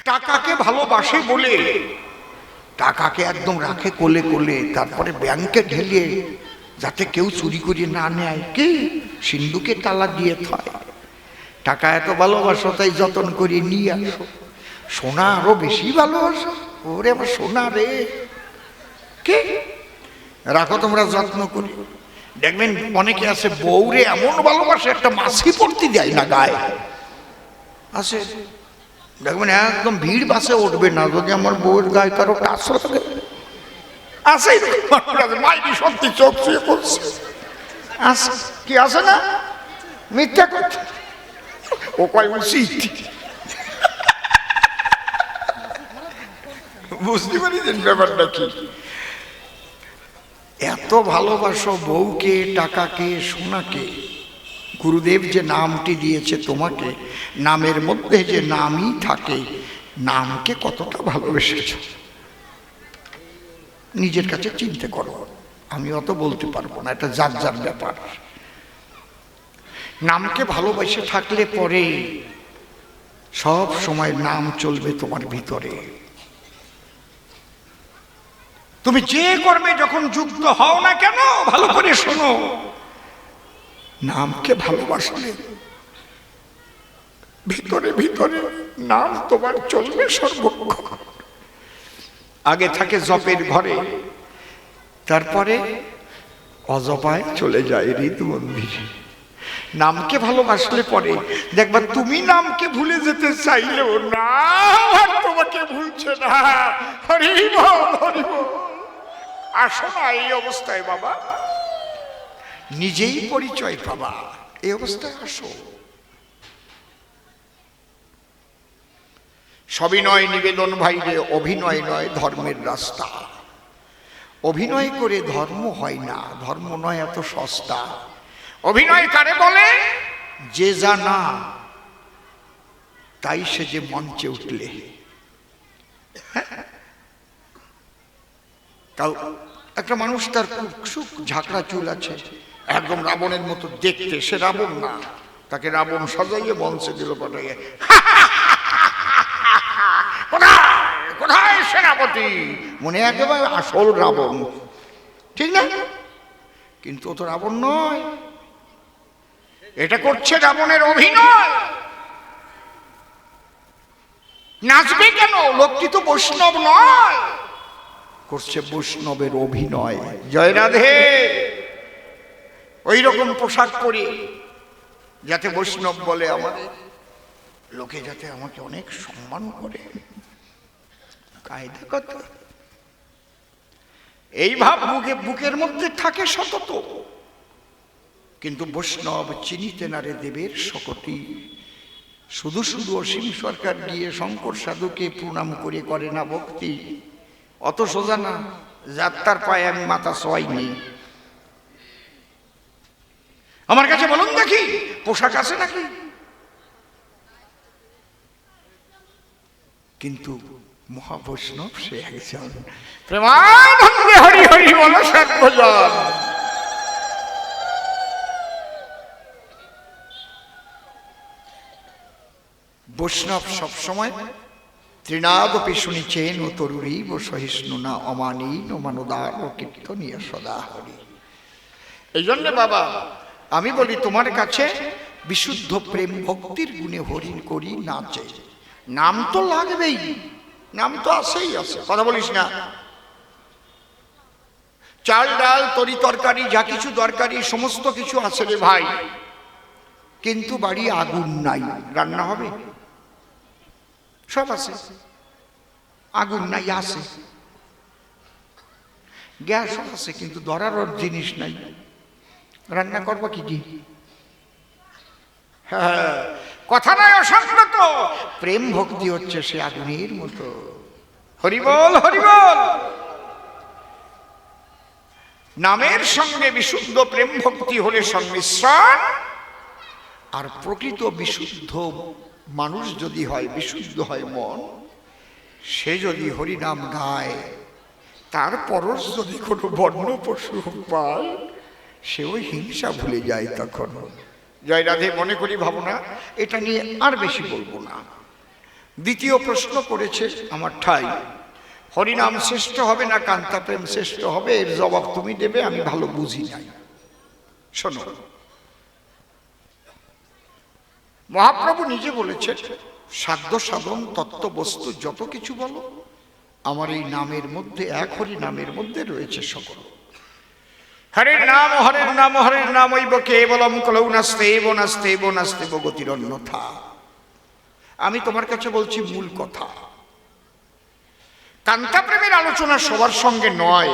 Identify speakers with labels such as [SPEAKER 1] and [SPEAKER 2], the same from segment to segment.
[SPEAKER 1] টাকাকে ভালোবাসে বলে টাকাকে একদম রাখে কোলে কোলে, তারপরে ব্যাংকে ঢেলে যাতে কেউ চুরি করে না নেয়, কি সিন্ধুকে তালা দিয়ে থয়। টাকা এত ভালোবাসো তাই যত্ন করে নিয়ে আসো। সোনা আরো বেশি ভালোবাসো, ওরে আমার সোনা রে, কে রাখো তোমরা যত্ন করি। দেখবেন অনেকে আছে বউরে এমন ভালোবাসে একটা মাছি পড়তে দেয় না গায়ে, আছে দেখবেন একদম ভিড় বাসে উঠবে না যদি আমার বউয়ের গায়ে কারো টাচ থাকে। আছে মাইনি সত্যি চোখ ছুঁয়ে পড়ছে, আছে কি আছে না, মিথ্যা কথা ও কয় উচিত। বুঝতে পারিছেন ব্যাপারটা কি? এত ভালোবাসো বউকে, টাকাকে, সোনাকে। গুরুদেব যে নামটি দিয়েছে তোমাকে, নামের মধ্যে যে নামই থাকে, নামকে কতটা ভালোবেসেছ নিজের কাছে চিন্তা করো। আমি অত বলতে পারবো না, এটা যার যার ব্যাপার। নামকে ভালোবেসে থাকলে পরে সব সময় নাম চলবে তোমার ভিতরে। তুমি যে কর্মে যখন যুক্ত হও না কেন, ভালো করে শোনো, নামকে ভালোবাসলে ভিতরে ভিতরে নাম তোমার চলবে সর্বক্ষণ। আগে থাকে জপের ঘরে, তারপরে অজপায় চলে যায় হৃদ মন্দিরে। নামকে ভালোবাসলে পরে দেখবা তুমি নামকে ভুলে যেতে চাইলেও নাম তোমাকে ভুলছে না। হরি বল, হরি বল। আসো না এই অবস্থায় বাবা, নিজেই পরিচয় পাবা, এই অবস্থায় আসো। সবিনয় নিবেদন ভাইরে, অভিনয় নয় ধর্মের রাস্তা। অভিনয় করে ধর্ম হয় না, ধর্ম নয় এত সস্তা। অভিনয় কারে বলে? যে জানা তাই সে যে মঞ্চে উঠলে। কাল একটা মানুষ তার সুখ ঝাঁকড়া চুল আছে, একদম রাবণের মতো দেখতে, সে রাবণ না, তাকে রাবণ সাজাইয়ে মঞ্চে দিল পাঠাইয়ে, কোথায় সেনাপতি, মনে একেবারে আসল রাবণ, ঠিক না? কিন্তু ও তো রাবণ নয়, এটা করছে রাবণের অভিনয়। নাচবে কেন? লোকটি তো বৈষ্ণব নয়, করছে বৈষ্ণবের অভিনয়। জয় রাধে। ওই রকম পোশাক পরে যাতে বৈষ্ণব বলে, আমাদের লোকে যাতে আমাকে অনেক সম্মান করে, কায়দা কত। এই ভাব বুকের মধ্যে থাকে সতত, কিন্তু বৈষ্ণব চিনিতে না রে দেবের শকতি। শুধু শুধু অসীম সরকার গিয়ে শঙ্কর সাধুকে প্রণাম করে না ভক্তি, অত সোজা না। যাত্রার পায়ে আমি মাথা ছোঁয়াইনি। আমার কাছে বলুন দেখি, পোশাক আছে নাকি? কিন্তু মহাবৈষ্ণব সে একজন। প্রেমানন্দে হরি হরি বল সর্বজন। বৈষ্ণব সবসময় তৃণাদপি শুনিছেন ও তরুরীব সহিষ্ণু না অমানীন ও মানদার ও কীর্তনীয় সদা হরি। এই জন্য বাবা আমি বলি, তোমার কাছে বিশুদ্ধ প্রেম ভক্তির গুণে হরিণ করি নাচে। নাম তো লাগবেই, নাম তো আসেই আছে, কথা বলিস না। চাল ডাল তরি তরকারি যা কিছু দরকারি সমস্ত কিছু আছে রে ভাই, কিন্তু বাড়ি আগুন নাই, রান্না হবে? সব আছে, আগুন নাই, আছে গ্যাস আছে, কিন্তু ধরার জিনিস নাই, রান্না করবো কি দিয়ে? হ্যাঁ, কথা নয় অসংগত। প্রেম ভক্তি হচ্ছে সে আগুনের মতো। হরিবল হরিবল। নামের সঙ্গে বিশুদ্ধ প্রেম ভক্তি হলে সংমিশ্রণ। আর প্রকৃত বিশুদ্ধ মানুষ যদি হয়, বিশুদ্ধ হয় মন, সে যদি হরিনাম গায়, তার পরশ যদি কোনো বন্য পশু পায়, সেও হিংসা ভুলে যায় তখন। জয় রাধে। মনে করি ভাবনা এটা নিয়ে আর বেশি বলবো না। দ্বিতীয় প্রশ্ন করেছে আমার ঠাই, হরিনাম শ্রেষ্ঠ হবে না কান্তা প্রেম শ্রেষ্ঠ হবে, এর জবাব তুমি দেবে, আমি ভালো বুঝি নাই। শোনো, মহাপ্রভু নিজে বলেছেন, সাধ্য সাধন তত্ত্ব বস্তু যত কিছু বলো আমার এই নামের মধ্যে, এক হরি নামের মধ্যে রয়েছে সকল। হরের নাম হরের নাম হরের নাম ঐব কেবলম কলৌ নাস্তেব নাস্তেব নাস্তেব গতির অন্যথা। আমি তোমার কাছে বলছি মূল কথা, কান্তা প্রেমের আলোচনা সবার সঙ্গে নয়।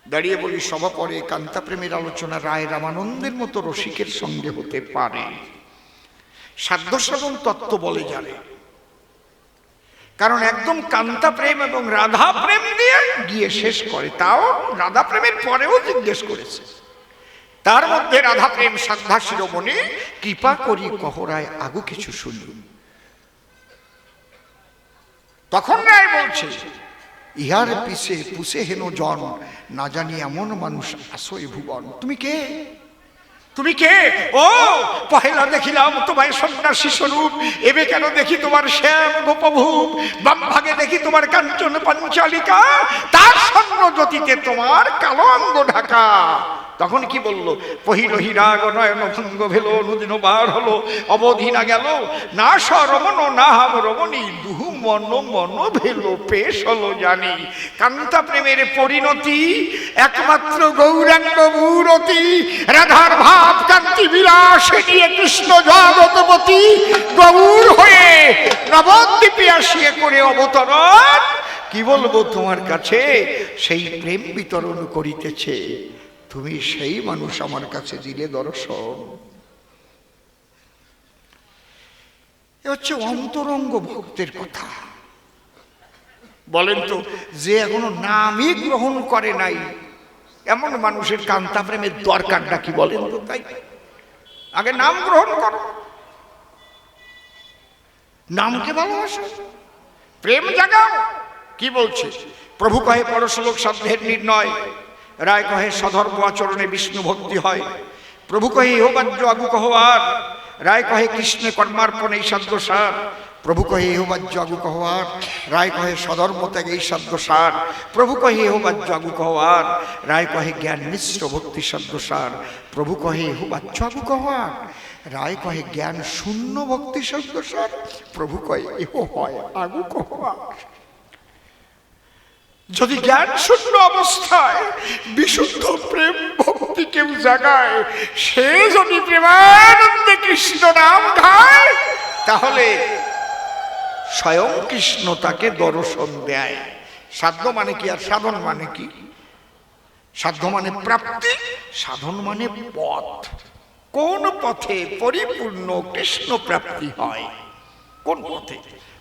[SPEAKER 1] দাঁড়িয়ে বলি সভা পরে, কান্তা প্রেমের আলোচনা রায় রামানন্দের মতো রসিকের সঙ্গে হতে পারে, সাধ্য সাধন তত্ত্ব বলে জানে। কারণ একদম কান্তা প্রেম এবং রাধা প্রেম দিয়ে গিয়ে শেষ করে, তাও রাধা প্রেমের পরেও জিজ্ঞেস করেছে। তার মধ্যে রাধা প্রেম সাধা শিরোমণি কৃপা করি কহরায় আগু কিছু শুনি। তখন রায় বলছে, ইহার পিছে পুষে হেন জন, না জানি এমন মানুষ আসয় ভুবন। তুমি কে? তুমি কে? ও পহেলা দেখিলাম তোমায় সন্ন্যাসী স্বরূপ, এবে কেন দেখি তোমার শ্যাম গোপভূপ, বাম ভাগে দেখি তোমার কাঞ্চন পাঞ্চালিকা, তার স্বর্ণ জ্যোতিতে তোমার কালো অঙ্গ ঢাকা। তখন কি বলল? পহিল হিরাগ নয়ন ভঙ্গ ভেল, নদীন বার হলো অবধি না গেল, না সরমন না হাম রমণী, দুহু মন মন ভেল পেশ হলো জানি। কান্তা প্রেমের পরিণতি একমাত্র গৌরাঙ্গ মূরতি, রাধার ভাব কান্তি বিলাস নিয়ে কৃষ্ণ জগৎপতি গৌর হয়ে নবদ্বীপে আসিয়ে করে অবতরণ। কি বলবো তোমার কাছে, সেই প্রেম বিতরণ করিতেছে, তুমি সেই মানুষ আমার কাছে দিলে দর্শন। এ হচ্ছে অন্তরঙ্গ ভক্তের কথা। বলেন তো, যে এখনো নামই গ্রহণ করে নাই এমন মানুষের কান্তা প্রেমের দরকারটা কি? বলেন তো, তাই আগে নাম গ্রহণ করো, নামকে ভালোবাসো, প্রেম জাগাও। কি বলছে প্রভু? কহে পরশলোক সাধ্যের নির্ণয়, রায় কহে সধর্ম আচরণে বিষ্ণু ভক্তি হয়। প্রভু কহে ইহবাজ্য আগু কহবার, রায় কহে কৃষ্ণে কর্মার্পণ এই সাধ্য সার। প্রভু কহে ইহবাজ্য আগু কহবার, রায় কহে সধর্ম ত্যাগ এই সাধ্য সার। প্রভু কহে ইহবাজ্য আগু কহবার, রায় কহে জ্ঞান মিশ্র ভক্তি সাধ্য সার। প্রভু কহে ইহবাজ্য আগু কহবার, রায় কহে জ্ঞান শূন্য ভক্তি সাধ্য সার। প্রভু কহে ইহ হয় আগু কহবার। যদি জ্ঞান শূন্য অবস্থায় বিশুদ্ধ প্রেম ভক্তি কেউ জাগায়, সে যদি প্রেমানন্দে কৃষ্ণ নাম গায়, তাহলে স্বয়ং কৃষ্ণ তাকে দর্শন দেয়। সাধ্য মানে কি আর সাধন মানে কি? সাধ্য মানে প্রাপ্তি, সাধন মানে পথ। কোন পথে পরিপূর্ণ কৃষ্ণ প্রাপ্তি হয়? কোন পথে?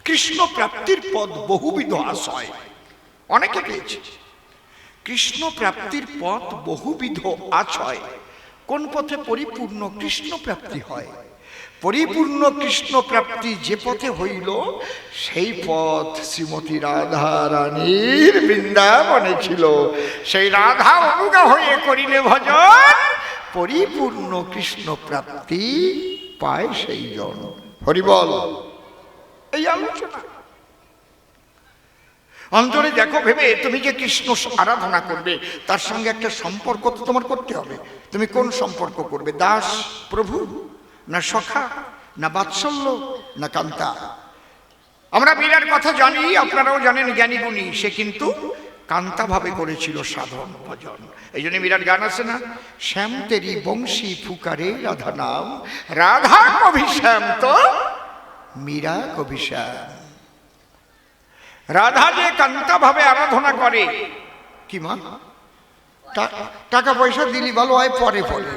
[SPEAKER 1] কৃষ্ণ প্রাপ্তির পথ বহুবিধ আশয়, অনেকে পেয়েছে। কৃষ্ণ প্রাপ্তির পথ বহুবিধ আছয়। কোন পথে পরিপূর্ণ কৃষ্ণ প্রাপ্তি হয়? পরিপূর্ণ কৃষ্ণ প্রাপ্তি যে পথে হইল, সেই পথ শ্রীমতী রাধা রানীর বৃন্দাবনে ছিল। সেই রাধা অনুগা হয়ে করিলে ভজন, পরিপূর্ণ কৃষ্ণ প্রাপ্তি পায় সেই জন। হরিবল। এই আলোচনা অন্তরে দেখো ভেবে, তুমি যে কৃষ্ণ আরাধনা করবে তার সঙ্গে একটা সম্পর্ক তো তোমার করতে হবে। তুমি কোন সম্পর্ক করবে? দাস প্রভু, না সখা, না বাৎসল্য, না কান্তা? আমরা মীরার কথা জানি, আপনারাও জানেন, জ্ঞানী গুণী। সে কিন্তু কান্তা ভাবে করেছিল সাধন ভজন। এই জন্য মীরার গান আছে না, শ্যাম তেরি বংশী ফুকারে রাধা নাম, রাধা কবি শ্যাম তো মীরা কবি শ্যাম। রাধা যে কান্তা ভাবে আরাধনা করে, কি মা টাকা পয়সা দিলি ভালো হয়, পরে পরে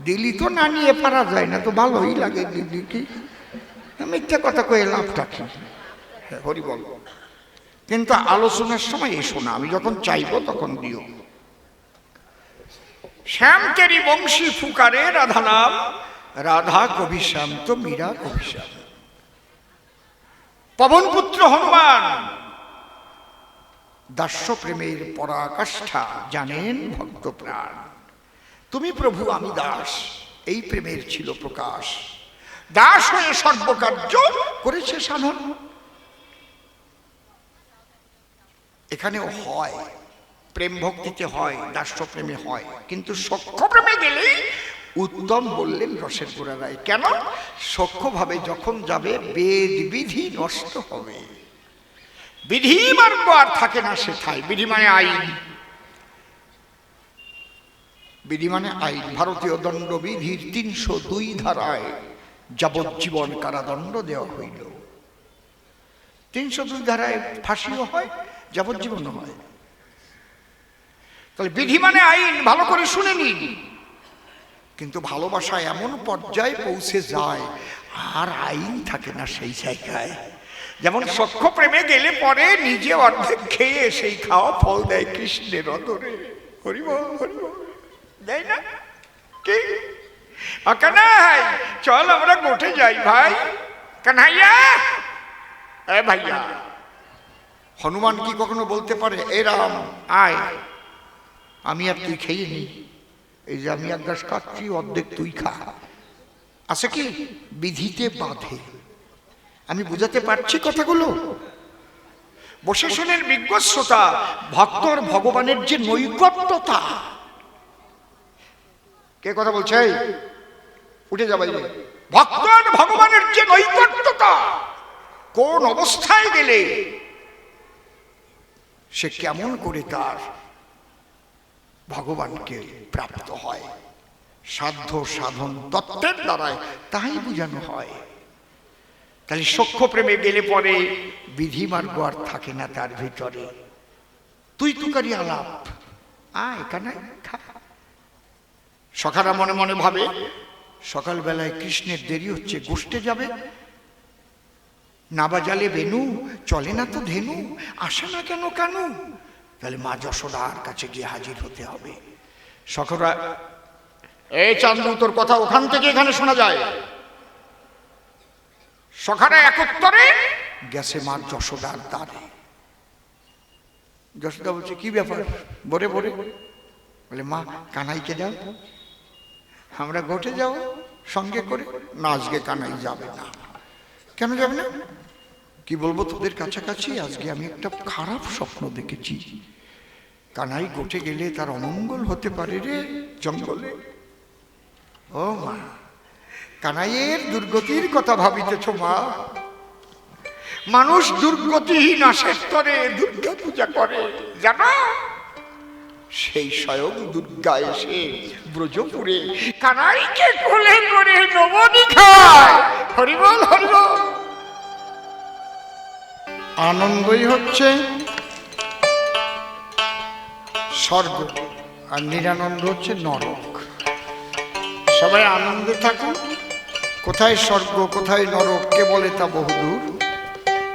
[SPEAKER 1] দিলি তো না নিয়ে পারা যায় না, তো ভালোই লাগে দিদি। কি মিথ্যা কথা কয়ে লাভটা কি? হরি বল। কিন্তু আলোচনার সময় এসো না, আমি যখন চাইবো তখন দিও। শ্যাম তেরি বংশী ফুকারে রাধা নাম, রাধা কবি শ্যাম তো মীরা কবি শ্যাম। পবনপুত্র হনুমান দাস্য প্রেমের পরাকাষ্ঠা জানেন ভক্ত প্রাণ। তুমি প্রভু আমি দাস, এই প্রেমের ছিল প্রকাশ। দাস হয়ে সর্বকার্য করেছে সাধন। এখানেও হয়, প্রেম ভক্তিতে হয়, দাস্য প্রেমে হয়, কিন্তু সখ্য প্রেমে গেলেই উত্তম বললেন রসের গোড়া রায়। কেন? সখ্য ভাবে যখন যাবে বেদ বিধি নষ্ট হবে, বিধি মার্গ আর থাকে না সেথায়। বিধি মানে আইন, বিধি মানে আইন। ভারতীয় দণ্ডবিধির ৩০২ ধারায় যাবজ্জীবন কারাদণ্ড দেওয়া হইল। ৩০২ ধারায় ফাঁসিও হয়, যাবজ্জীবন হয়। তাহলে বিধি মানে আইন, ভালো করে শুনে নিন। কিন্তু ভালোবাসা এমন পর্যায়ে পৌঁছে যায় আর আইন থাকে না সেই জায়গায়। যেমন সখ্য প্রেমে গেলে পরে নিজে অর্ধেক খেয়ে সেই খাওয়া ফল দেয় কৃষ্ণের অদরে। হরিব হরিব দেয় না কি? কানাই চল আমরা গোঠে যাই ভাই। কানাইয়া, এ ভাইয়া। হনুমান কি কখনো বলতে পারে এ রাম আয়, আমি আর তুই খেয়ে নি, এই যে আমি এক গ্লাস খাচ্ছি অর্ধেক তুই খা? আছে কি? বিধিতে বাঁধে। আমি বুঝাতে পারছি কথাগুলো? বসে শোনেন বিজ্ঞ শ্রোতা, ভক্তর ভগবানের যে নৈকট্যতা। কে কথা বলছে? উঠে যাবে। ভক্তর ভগবানের যে নৈকট্যতা, কোন অবস্থায় গেলে সে কেমন করে তার ভগবানকে প্রাপ্ত হয়, সাধ্য সাধন তত্ত্বের দ্বারায় তাই বুঝানো হয়। তাহলে সখ্য প্রেমে গেলে পরে বিধি মার্গ আর থাকে না তার ভিতরে। তুই তুকারি আলাপ, আয় কানাই খা। সখারা মনে মনে ভাবে সকালবেলায় কৃষ্ণের দেরি হচ্ছে, গোষ্ঠে যাবে, না বাজালে বেনু, চলে না তো ধেনু, আসে না কেন কানু? তাহলে মা যশোদার কাছে গিয়ে হাজির হতে হবে। সখরা, এই চান্দু তোর কথা ওখান থেকে এখানে শোনা যায়। সখারা একত্তরে গেছে মা যশোদার দ্বারে। যশোদা বলছে কি ব্যাপার? বরে বরে বলে মা কানাইকে দাও, আমরা গোটে যাও সঙ্গে করে। না আজকে কানাই যাবে না। কেন যাবে না? কি বলবো তোদের কাছাকাছি, আজকে আমি একটা খারাপ স্বপ্ন দেখেছি। কানাই গোটে গেলে তার অমঙ্গল হতে পারে রে জঙ্গলে। ও মা, কানাইয়ের দুর্গতির কথা ভাবিতেছ মা? মানুষ দুর্গতিহীন আশের তরে দুর্গা পূজা করে জানো? সেই স্বয়ং দুর্গা এসে ব্রজপুরে কানাইকে কোলে করে নবনী খায়। হরিবল হরিবল। আনন্দই হচ্ছে স্বর্গ আর নিরানন্দ হচ্ছে নরক। সবাই আনন্দে থাকুন। কোথায় স্বর্গ কোথায় নরক কে বলে তা বহুদূর।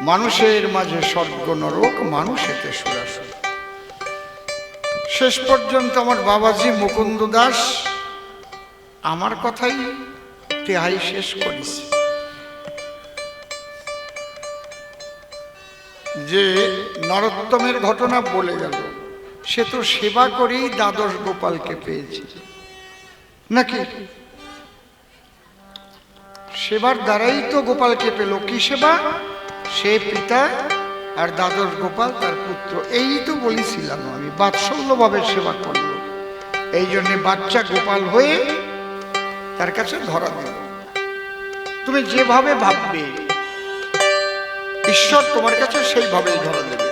[SPEAKER 1] মানুষের মাঝে স্বর্গ নরক, মানুষ এতে সুরাসুর। শেষ পর্যন্ত আমার বাবাজি মুকুন্দ দাস আমার কথাই তেহাই শেষ করিস যে নরোত্তমের ঘটনা বলে গেল। সে তো সেবা করেই দ্বাদশ গোপালকে পেয়েছে নাকি? সেবার দ্বারাই তো গোপালকে পেল। কি সেবা? সে পিতা আর দ্বাদশ গোপাল তার পুত্র। এই তো বলেছিলাম আমি, বাৎসল্যভাবে সেবা করল। এই জন্যে বাচ্চা গোপাল হয়ে তার কাছে ধরা দিল। তুমি যেভাবে ভাববে ঈশ্বর তোমার কাছে সেইভাবেই ধরা দেবে।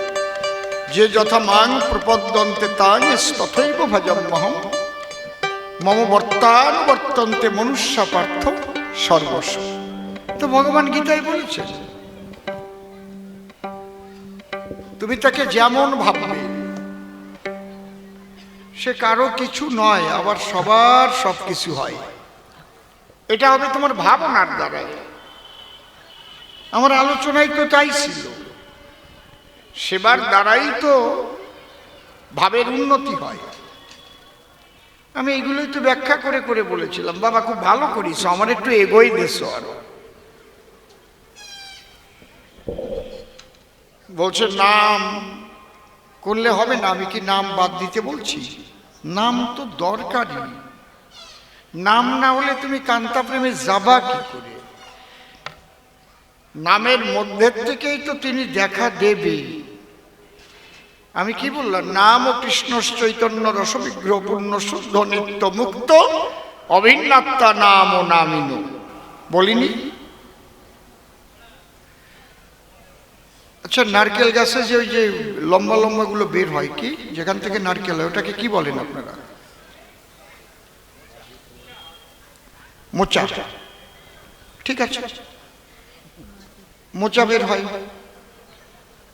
[SPEAKER 1] যে যথা মাং প্রপদ্যন্তে তাং তথৈব ভজম্যহম মম বর্তান বর্তন্তে মনুষ্য পার্থ সর্বস্ব। তো ভগবান গীতায় বলেছে তুমি তাকে যেমন ভাববে, সে কারো কিছু নয় আবার সবার সব কিছু হয়। এটা হবে তোমার ভাবনার দ্বারাই। আমার আলোচনায় তো তাই ছিল, সেবার দ্বারাই তো ভাবের উন্নতি হয়। আমি এগুলোই তো ব্যাখ্যা করে করে বলেছিলাম। বাবা খুব ভালো করিস, আমার একটু এগোই দেশ। আরো বলছে নাম করলে হবে না। আমি কি নাম বাদ দিতে বলছি? নাম তো দরকারই। নাম না হলে তুমি কান্তা প্রেমে যাবা কি করে? নামের মধ্যে থেকেই তো তিনি দেখা দেবে। আমি কি বললাম? নাম ও কৃষ্ণ চৈতন্য রসবিগ্রহ পূর্ণ শুদ্ধ নিত্য মুক্ত অভিন্নাত্তা নাম ও নামিনু, বলিনি? আচ্ছা, নারকেল গাছে যে ওই যে লম্বা লম্বা গুলো বের হয়, কি যেখান থেকে নারকেল হয় ওটাকে কি বলেন আপনারা? মোচা। ঠিক আছে, মোচা বের হয়,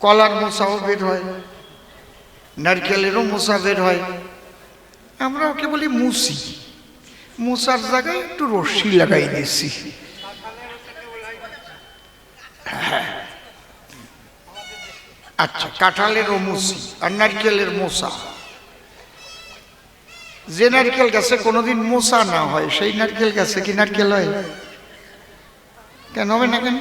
[SPEAKER 1] কলার মোচাও বের হয়, নারকেলেরও মোচা বের হয়। আমরা ওকে বলি মুসি। মোচার জায়গায় একটু রশ্মি লাগাই দিয়েছি। হ্যাঁ, আচ্ছা, কাঁঠালেরও মুসি আর নারকেলের মোচা। যে নারকেল গাছে কোনোদিন মোচা না হয় সেই নারকেল গাছে কি নারকেল হয়? কেন হবে না? কেন?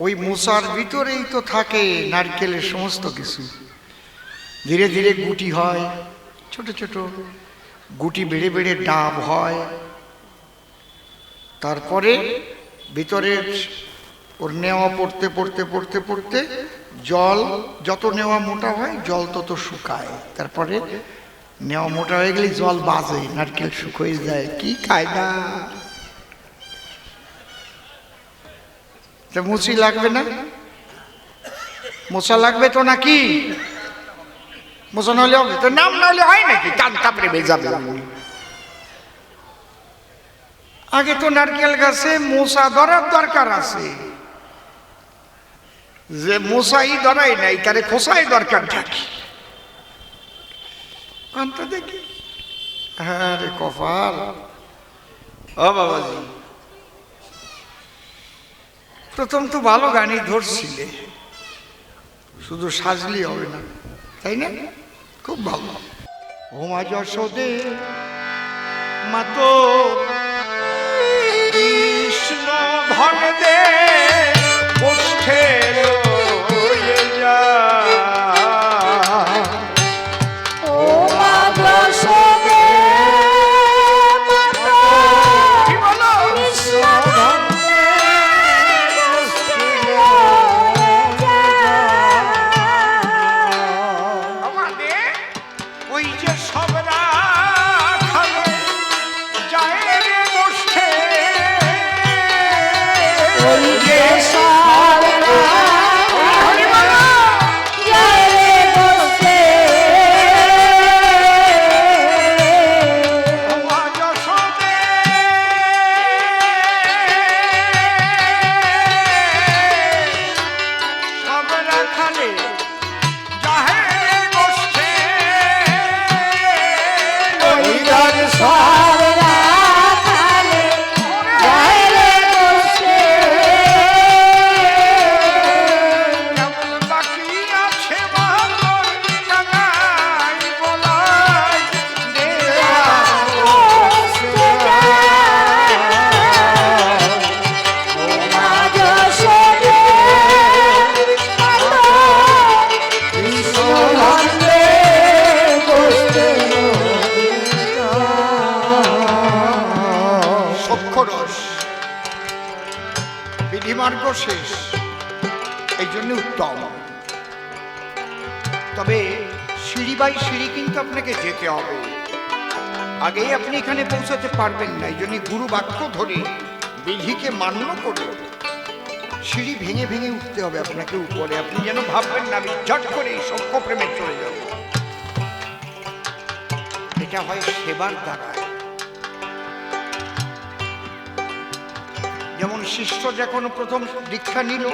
[SPEAKER 1] ওই মোচার ভিতরেই তো থাকে নারকেলের সমস্ত কিছু। ধীরে ধীরে গুটি হয়, ছোট ছোট গুটি বেড়ে বেড়ে ডাব হয়, তারপরে ভিতরে ওর নেওয়া পড়তে পড়তে পড়তে পড়তে জল যত নেওয়া মোটা হয় জল তত শুকায়, তারপরে নেওয়া মোটা হয়ে গেলে জল বাজে, নারকেল শুকিয়ে যায়। কি কায়দা! মুচি লাগবে না? মোচা লাগবে তো নাকি? মোচা না হলে হবে তো? নাম না হলে হয় নাকি? কান্তা প্রেমে যাবে। আগে তো নারকেল গাছে মোচা ধরার দরকার আছে। যে মোচাই ধরাই নাই তারে খোসাই দরকার থাকে। কান্তা দেখি, হ্যাঁ রে কপাল। ও বাবাজি, প্রথম তো ভালো গানই ধরছিলে, শুধু সাজলি হবে না, তাই না? খুব ভালো। ওমা যশোদে মাতো কৃষ্ণ ধন দে গোষ্ঠে লয়ে যা।
[SPEAKER 2] ওমা যশোদে মাতো কৃষ্ণ ধন দে গোষ্ঠে লয়ে যা।
[SPEAKER 1] আমাদের ওই যে সবরা খাবে যায় রে গোষ্ঠে,
[SPEAKER 2] ওই যে সবরা যায় রে গোষ্ঠে।
[SPEAKER 1] ওমা যশোদে সবরা খালে যায় রে গোষ্ঠে।
[SPEAKER 2] ওই জন সবরা খালে যায় রে গোষ্ঠে।
[SPEAKER 1] কেমন বাকি আছে বাহাদুর টাঙ্গাই বলাই দেয়া।
[SPEAKER 2] গোষ্ঠে যায়। ওমা যশোদে মাতো কৃষ্ণ ধন দে গোষ্ঠে লয়ে যা।
[SPEAKER 1] সক্ষরস বিধিমার্গ শেষ, এই জন্য উত্তম। তবে সিঁড়ি বাই সিঁড়ি কিন্তু আপনাকে যেতে হবে, আগেই আপনি এখানে পৌঁছাতে পারবেন না। এই জন্য গুরু বাক্য ধরে বিধিকে মান্য করে সিঁড়ি ভেঙে ভেঙে উঠতে হবে আপনাকে উপরে। আপনি যেন ভাববেন না আমি ঝট করে সক্ষ প্রেমে চলে যাব। এটা হয় সেবার দ্বারায়। যেমন শিষ্য যখন প্রথম দীক্ষা নিল,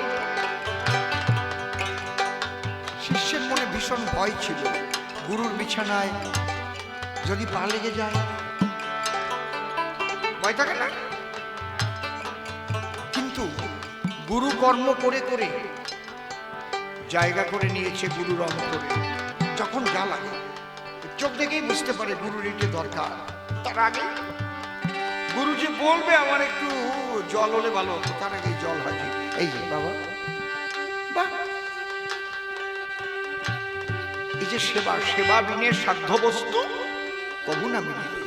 [SPEAKER 1] শিষ্যের মনে ভীষণ ভয় ছিল, গুরুর বিছানায় যদি পা লেগে যায়, ভয় থাকে না? কিন্তু গুরু কর্ম করে করে জায়গা করে নিয়েছে গুরুর অন্তরে। যখন যা লাগে চোখ দেখেই বুঝতে পারে গুরুর এটি দরকার। তার আগে গুরু যে বলবে আমার একটু জল হলে ভালো হতো, তার আগে জল হাজির। এই যে বাবা, বাহ, এই যে সেবা, সেবা বিনে সাধ্য বস্তু কবু না মিলিবে।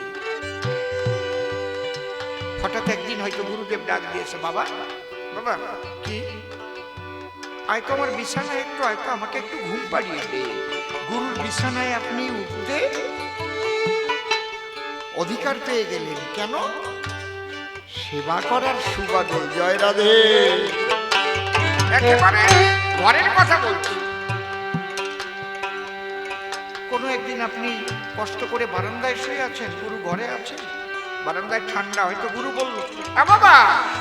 [SPEAKER 1] হঠাৎ একদিন হয়তো গুরুদেব ডাক দিয়েছে, বাবা বাবা কি আয় তো আমার বিছানায় একটু, আয় তো আমাকে একটু ঘুম পাড়িয়ে দে। গুরুর বিছানায় আপনি উঠতে অধিকার পেয়ে গেলেন, কেন? সেবা করার সুবাদে। জয় রাধে। একেবারে ঘরের কথা বলছি। কোনো একদিন আপনি কষ্ট করে বারান্দায় শুয়ে আছেন, গুরু ঘরে আছেন, বারান্দায় ঠান্ডা, হয়তো গুরু বলল, বাবা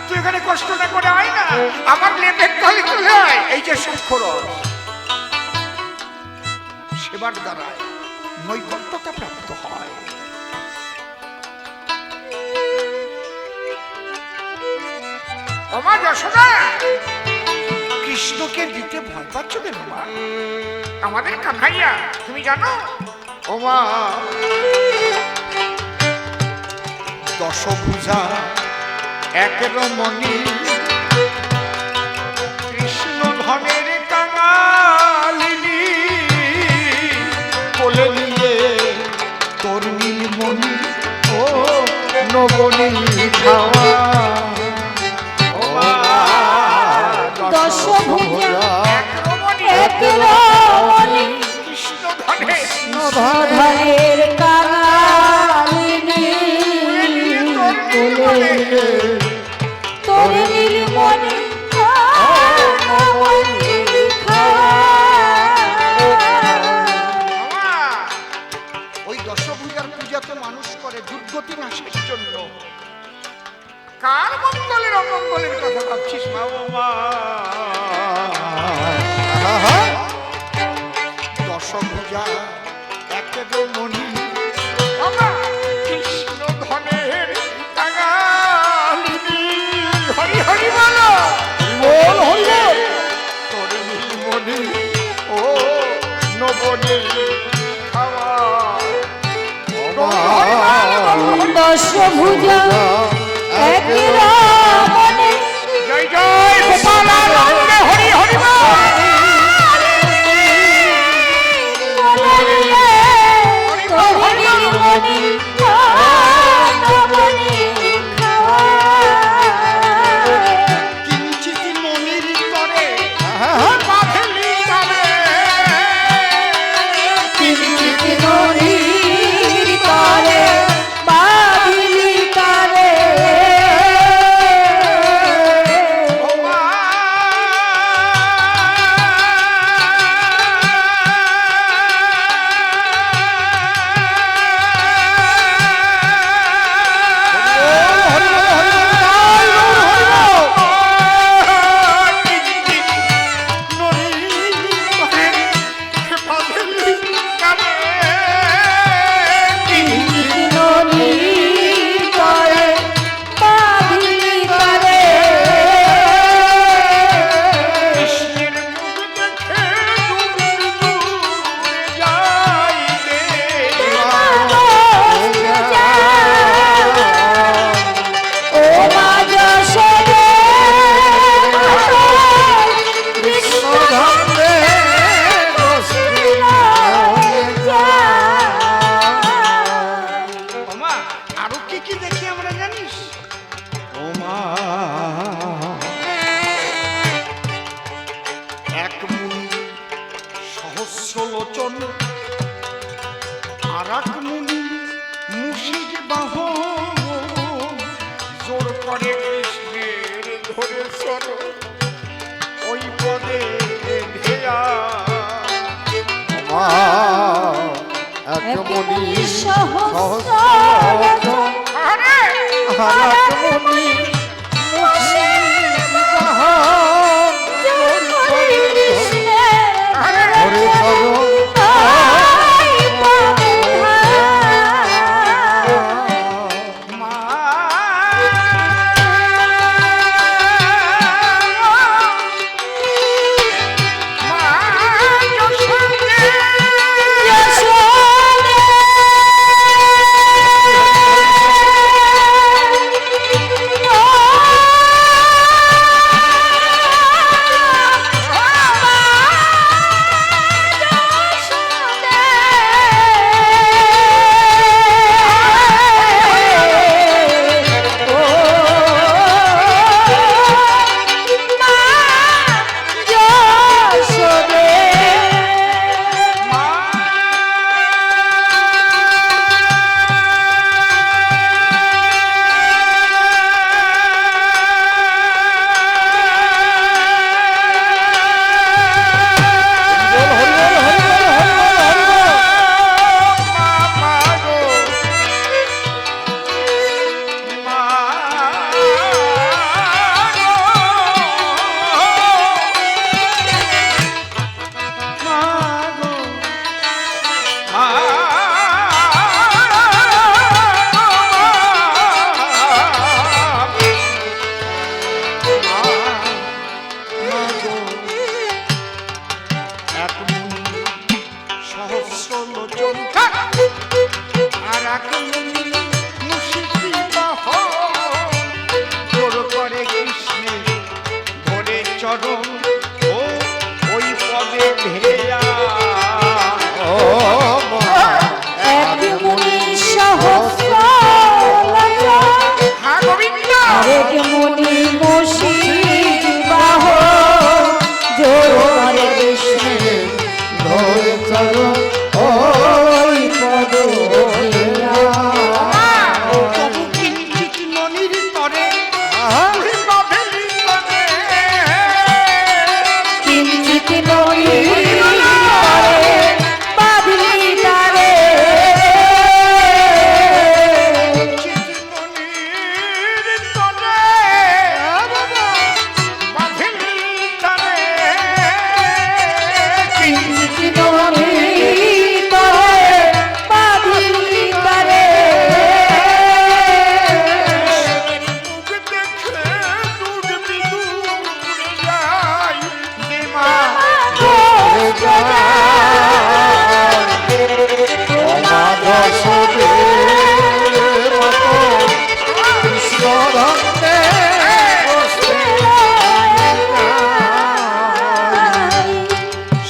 [SPEAKER 1] তুই এখানে কষ্ট না করে আয় না, আমার লেপের তলে চলে আয়। এই যে সূক্ষ্মরস, সেবার দ্বারা নৈকট্যতা প্রাপ্ত হয়। ওমা যশোদা, কৃষ্ণকে দিতে ভয় পাচ্ছ কেন মা? আমাদের কানাইয়া তুমি জানো? ওমা দশভুজা এক রমণী, কৃষ্ণ ধনের কাঙালিনী, কোলে নিয়ে তোর নীলমণি ও নবনী খাওয়া।
[SPEAKER 2] দশভুজা এক রমণী, কৃষ্ণ ধনের কাঙালিনী, কোলে তোর নীলমণি
[SPEAKER 1] ওই দশভুজার পূজা তো মানুষ করে দুর্গতি নাশের জন্য। কার মঙ্গলের অমঙ্গলের কথা ভাবছিস মা? মা দশভুজা এক রমণী, কৃষ্ণ ধনের কাঙালিনী। হরি হরি বলো, বল হরি বল। তোর নীলমণি ও নবনী খাওয়া।
[SPEAKER 2] দশভুজা এক রমণী,
[SPEAKER 1] জয় জয় গোপালানন্দ, হরি হরি বল। কিঞ্চিত মনির তরে বাঁধলি তারে,
[SPEAKER 2] কিঞ্চিত মনির তরে বাঁধলি তারে।
[SPEAKER 1] ওমা আরো কি কি দেখি আমরা জানিস? ওমা এক মুনি সহস্র লোচন, আর এক মুনি মুশিক বাহন, জোর করে কৃষ্ণের ধরে সর ওই পদে ধেয়া।
[SPEAKER 2] এক মুনি সহস্র লোচন, আর এক মুনি মুশিক বাহন, জোর করে কৃষ্ণের ধরে সর ওই পদে
[SPEAKER 1] মা
[SPEAKER 2] যশোদে
[SPEAKER 1] চরণ ও ওই পদে ধেয়া
[SPEAKER 2] ও মা
[SPEAKER 3] এক মুনি সহস্র
[SPEAKER 1] হ্যাঁ গোবিন্দ
[SPEAKER 3] এক মুনি মুর্শিদ বাহ জোর কৃষ্ণের
[SPEAKER 2] ধরে চরণ ওই পদ
[SPEAKER 1] তবু কিঞ্চিত ননির তরে বাঁধেলি তরে
[SPEAKER 3] কিঞ্চিত নই বাঁধলি তারে কিঞ্চিত নই তরে বাঁধলি তারে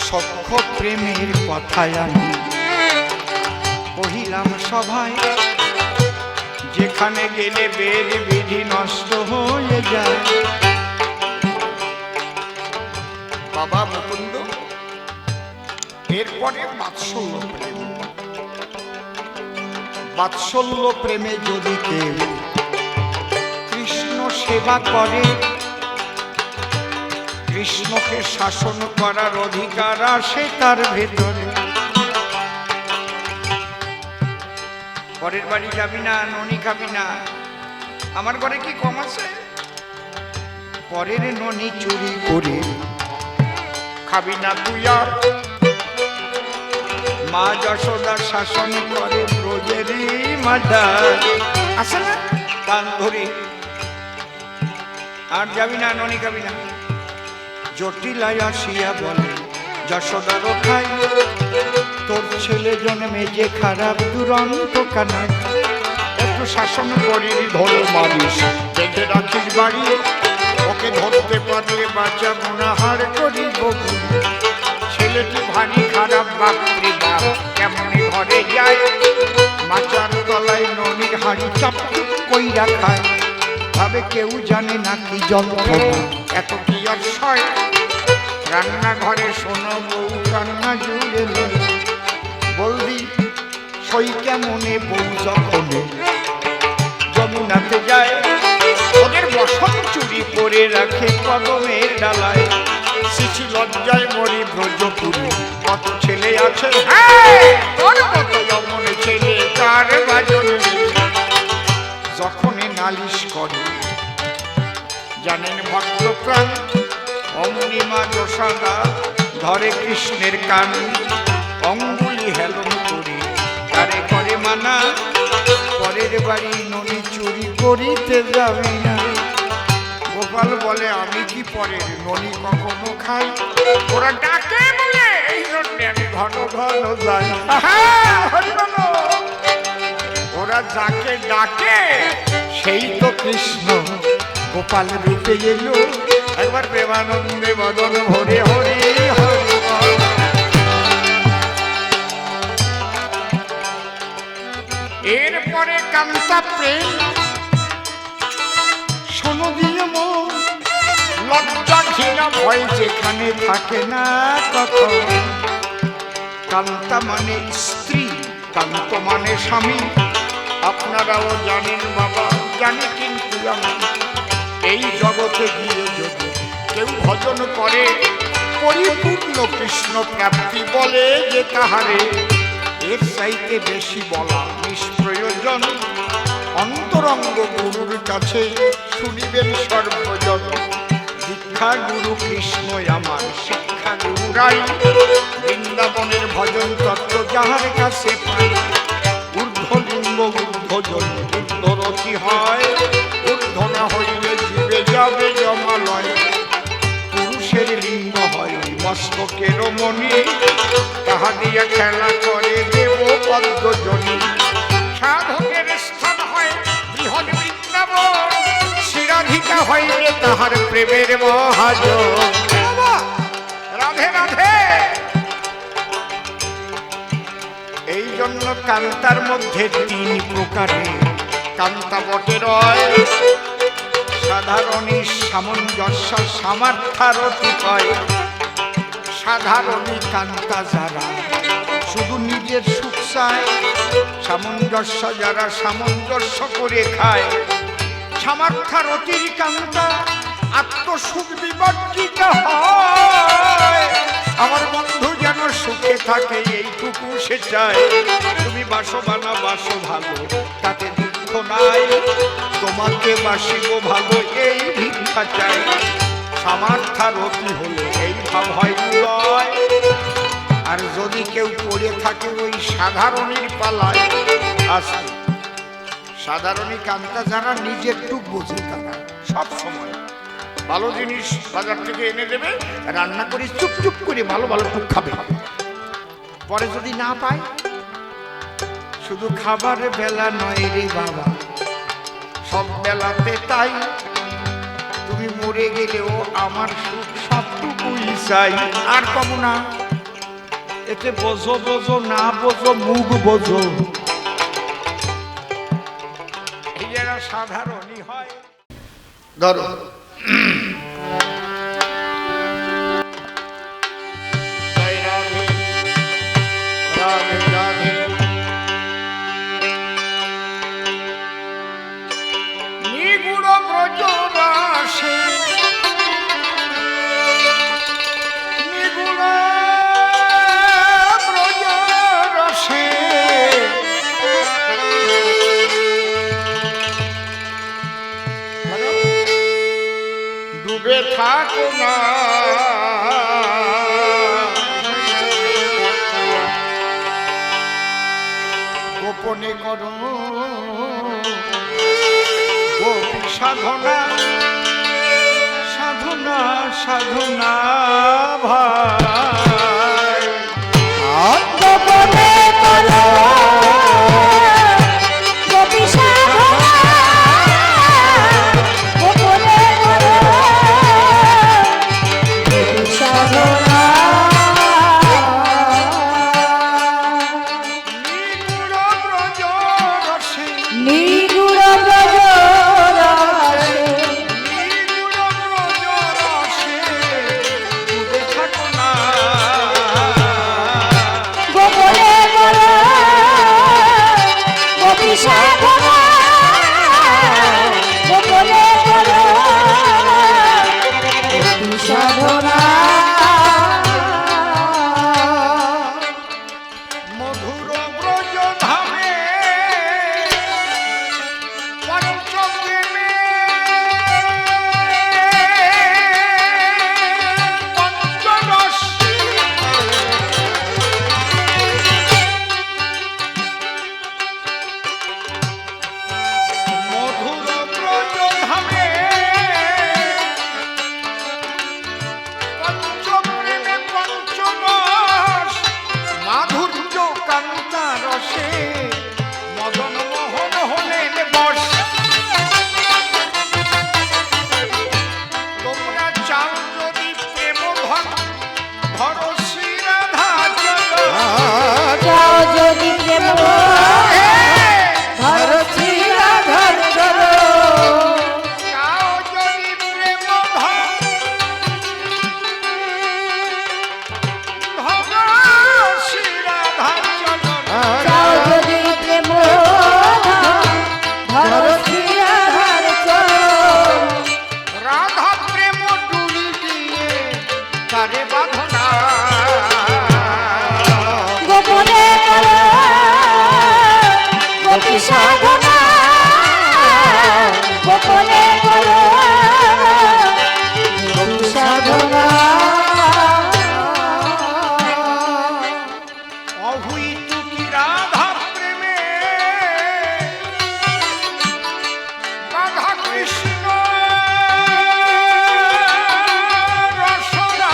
[SPEAKER 1] সখ্য প্রেমের কথায় আমি কহিলাম সভায় যেখানে গেলে বেদ বিধি নষ্ট হয়ে যায় বাবা মুকুন্দ এরপরে বাৎসল্য প্রেম বাৎসল্য প্রেমে যদি কেউ কৃষ্ণ সেবা করে কৃষ্ণকে শাসন করার অধিকার আসে তার ভেতরে পরের বাড়ি যাবি না ননি খাবি না আমার ঘরে কি কম আছে পরের ননি চুরি করে খাবি না তুই আর মা যশোদা শাসন করে ব্রজেরই মাদার আছে না কান ধরে আর যাবি না ননি খাবি না জটিলায় আসিয়া বলে যশোদার ওঠাই তোর ছেলে জন্মে যে খারাপ দুরন্ত কানা একটু শাসন করিস ধরে মারিস বেঁধে রাখিস বাড়ি ওকে ধরতে পারলে বাচ্চা মনাহার করিব ছেলেটি ভারী খারাপ বাপরে বাপ কেমনি ঘরে যায় মাচার তলায় ননির হাড়ি চাপ কইরা খায় ভাবে কেউ জানে না কি যন্ত্রণা এত কি আর সয় রান্নাঘরে শোনো বউ কান্না জুড়ে বলদি সই কেমনে বউ যখনে যমুনাতে যায় ওদের বসন চুরি করে রাখে কদমের ডালায় শিশি লজ্জায় মরি ব্রজপুরি কত ছেলে আছে তোর মতো যমনে ছেলে কার বাজনে যখনই নালিশ করে জানেন ভক্ত প্রাণ অমনি মা যশোদা ধরে কৃষ্ণের কান অঙ্গুলি হেলন করে তারে করে মানা পরের বাড়ি ননি চুরি করিতে যাবি না গোপাল বলে আমি কি পরের ননি কখনো খাই ওরা ডাকে বলে এই জন্য আমি ঘন ঘন যাই ওরা যাকে ডাকে সেই তো কৃষ্ণ গোপাল রূপে এলো একবার প্রেমানন্দে বদন ভরে হরি হরি এরপরে কান্তা প্রেম শোনো দিয়ে মন লজ্জা ঘৃণা ভয় যেখানে থাকে না কখন কান্তা মানে স্ত্রী কান্ত মানে স্বামী আপনারাও জানেন বাবা জানি কিন্তু আমি এই জগতে গিয়ে যদি কেউ ভজন করে পরিপূর্ণ কৃষ্ণ প্রাপ্তি বলে যে তাহারে এর চাইতে বেশি বলা নিষ্প্রয়োজন অন্তরঙ্গ গুরুর কাছে শুনিবেন সর্বজন দীক্ষা গুরু কৃষ্ণই আমার শিক্ষা গুরুরাই বৃন্দাবনের ভজন তত্ত্ব যাহার কাছে পাই ঊর্ধ্বলিঙ্গ ঊর্ধ্বজন ঊর্ধ্বরতি হয় ঊর্ধ্ব না হইলে জীবে যাবে জমালয় পুরুষের লিঙ্গ হয় মস্তকের মণি তাহা দিয়া খেলা করে দেব পদ্মজনী সাধকের স্থান হয় বৃহৎ বৃন্দাবন শিরাধিক রাধিকা হইলে তাহার প্রেমের মহাজন। রাধে রাধে। এই জন্য কান্তার মধ্যে তিন প্রকারে কান্তা বটে রয়, সাধারণী, সামঞ্জস্য, সামার্থারতি কয়। সাধারণী কান্তা যারা শুধু নিজের সুখ চায়, সামঞ্জস্য যারা সামঞ্জস্য করে খায়, সামার্থারতির কান্তা আত্মসুখ বিবর্জিত হয়। আমার বন্ধু যেন সুখে থাকে এইটুকু সে চায়। তুমি বাসো বানা বাসো ভালো, তাতে দুঃখ নাই, তোমাকে বাসিব ভালো এই ভিক্ষা চাই। সামার্থারতি হলে এই ভাব হয় উদয়। আর যদি কেউ পড়ে থাকে ওই সাধারণীর পালায় আসে, সাধারণী কান্তা যারা নিজের টুক বোঝে, তারা সব সময় ভালো জিনিস বাজার থেকে এনে দেবে, রান্না করে চুপ চুপ করে ভালো ভালো টুক খাবে। পরে যদি না পায়, শুধু খাবার বেলা নয় রে বাবা, সব বেলাতে তাই। তুমি মরে গেলেও আমার সুখ সবটুকুই চাই। আর কম না, এতে বোঝো বোঝো না বোঝো মুখ বোঝো, এই যারা সাধারণই হয়। ধরো রাধে রাধে। নিগুড় ব্রজ রাসে, নিগুড় ব্রজ রসে, ডুবে থাকো না, গোপনে করো গোপী সাধনা, সাধনা সাধনা ভাই।
[SPEAKER 3] গোপনে করো গোপী সাধনা, গোপনে করো গোপী সাধনা।
[SPEAKER 1] নিগুড় ব্রজ রসে,
[SPEAKER 3] নিগুড় ব্রজ রসে,
[SPEAKER 1] নিগুড় ব্রজ রসে, ডুবে থাকো না,
[SPEAKER 3] গোপনে করো গোপী সাধনা, গোপনে করো গোপী সাধনা।
[SPEAKER 1] মধুর ব্রজ ধামে পঞ্চপ্রেমে, পঞ্চরস, মধুর ব্রজ ধামে পঞ্চপ্রেমে পঞ্চরস, মাধুর্য কান্তা রসে মদন মোহন হলেন বশ। তোমরা চাও যদি প্রেম ধন, ধরো শ্রী রাধা চরণ।
[SPEAKER 3] যাও যদি প্রেম ধরো শ্রী রাধার চরণ।
[SPEAKER 1] চাও যদি প্রেম ধন, ধরো শ্রী রাধা চরণ।
[SPEAKER 3] যাও যদি প্রেম ধরো শ্রী রাধার চরণ।
[SPEAKER 1] রাধা প্রেম ডুরি দিয়ে তারে বাঁধনা,
[SPEAKER 3] গোপনে করো গোপী সাধনা, গোপনে করো গোপী সাধনা।
[SPEAKER 1] অহুইত কি রাধা প্রেমে রাধা কৃষ্ণ রসনা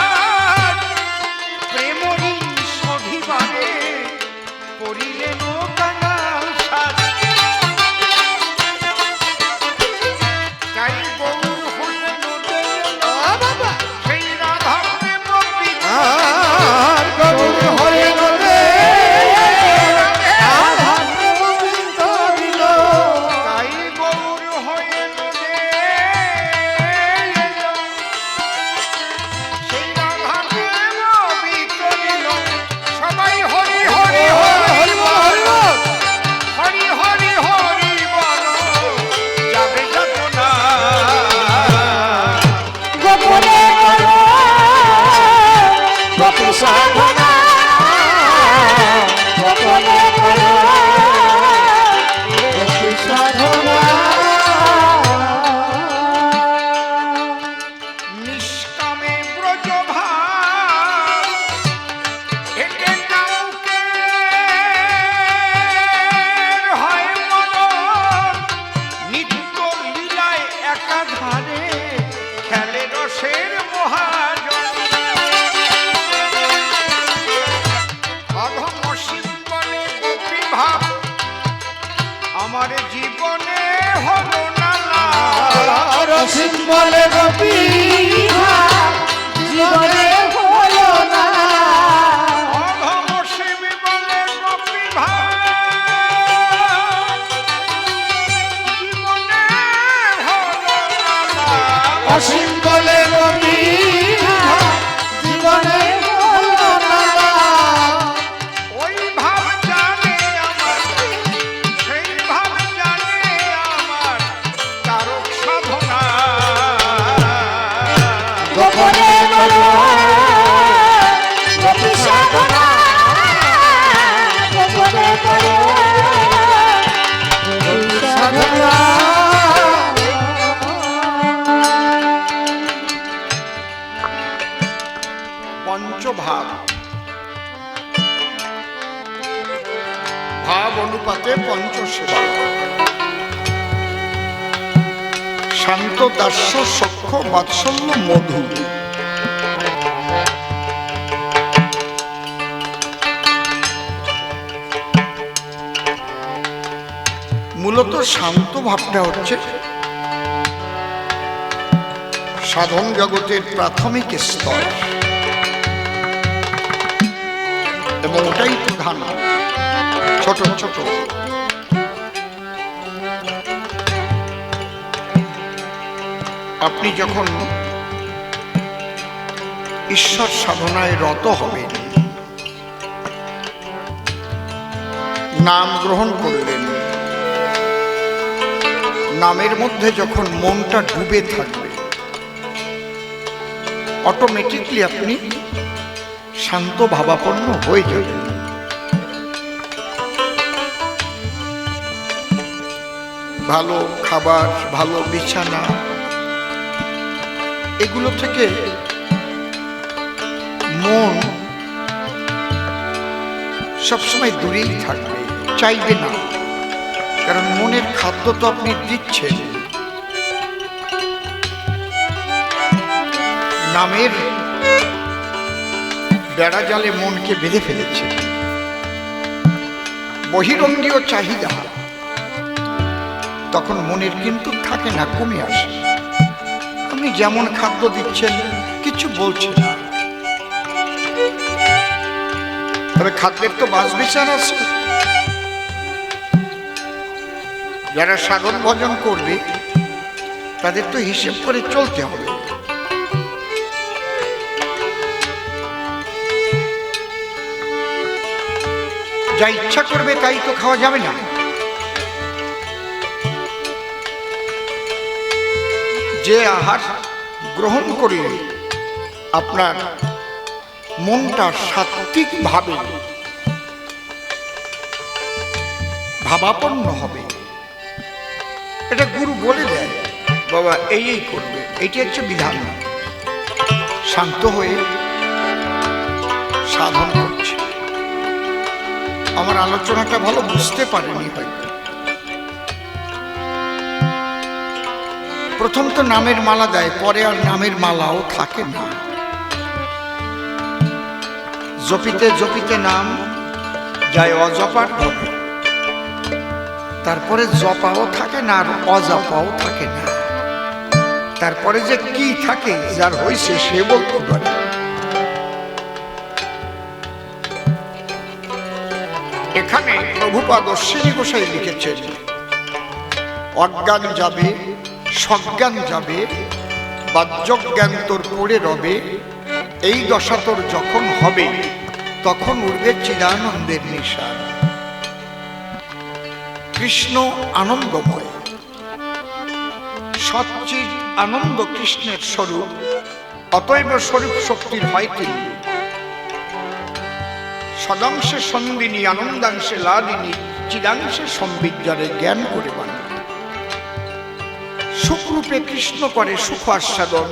[SPEAKER 2] অসীম বলে গভীর জীবনে হলো নালা।
[SPEAKER 1] ওই ভাব জানে আমার, সেই ভাব জানে আমার তারক সাধনা।
[SPEAKER 3] গোপনে করো গোপী সাধনা, গোপনে করো গোপী সাধনা।
[SPEAKER 1] পঞ্চভাব, ভাব অনুপাতে পঞ্চসেবা। শান্ত, দাস্য, সখ্য, বাৎসল্য, মধু। মূলত শান্ত ভাবটা হচ্ছে সাধন জগতের প্রাথমিক স্তর এবং ওটাই প্রধান। ছোট ছোট আপনি যখন ঈশ্বর সাধনায় রত হবেন, নাম গ্রহণ করলেন, নামের মধ্যে যখন মনটা ডুবে থাকবে, অটোমেটিকলি আপনি শান্ত ভাবাপন্ন হয়ে যাবেন। ভালো খাবার, ভালো বিছানা, এগুলো থেকে মন সবসময় দূরেই থাকবে, চাইবে না। কারণ মনের খাদ্য তো আপনি দিচ্ছেন। নামের বেড়া জালে মনকে বেঁধে ফেলেছে। বহিরঙ্গীয় চাহিদা তখন মনের কিন্তু থাকে না, কমে আসে। আপনি যেমন খাদ্য দিচ্ছেন কিছু বলছে না, তবে খাদ্যের তো বাস বিচার আছে। যারা সাধন ভজন করবে তাদের তো হিসেব করে চলতে হবে। যা ইচ্ছা করবে তাই তো খাওয়া যাবে না। যে আহার গ্রহণ করলে আপনার মনটা সাত্ত্বিকভাবে ভাবাপন্ন হবে, এটা গুরু বলে দেয়, বাবা এই করবে, এটি হচ্ছে বিধান। শান্ত হয়ে সাধন করছে। আমার আলোচনাটা ভালো বুঝতে পারেনি হয়তো। প্রথম তো নামের মালা দেয়, পরে আর নামের মালাও থাকে না। জপিতে জপিতে নাম যায় অজপার ঘরে, তারপরে জপাও থাকে না আর অজপাও থাকে না। তারপরে যে কি থাকে, যার হয়েছে সে বলতে পারে। এখানে প্রভুপাদ অশ্বিনী গোসাই লিখেছেন, অজ্ঞান যাবে, সজ্ঞান যাবে, বাহ্যজ্ঞান তোর পড়ে রবে, এই দশা তোর যখন হবে, তখন উঠবে চিদানন্দের নিশান। কৃষ্ণ আনন্দময়, সচ্চিদ আনন্দ কৃষ্ণের স্বরূপ, অতএব স্বরূপ শক্তির হয় তিনি। সদাংশে সন্দিনী, আনন্দাংশে লাদিনী, চিদাংশে সম্বিদ্যারে জ্ঞান করে বান। সুখরূপে কৃষ্ণ করে সুখ আস্বাদন,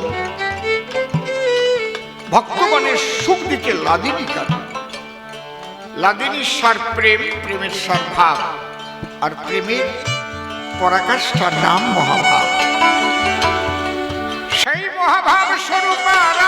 [SPEAKER 1] ভক্তগণের সুখ দিকে লাদিনী কাটে। লাদিনীর সার প্রেম, প্রেমের সার ভাব, আর প্রেমের পরাকাষ্ঠার নাম মহাভাব। সেই মহাভাব স্বরূপ আর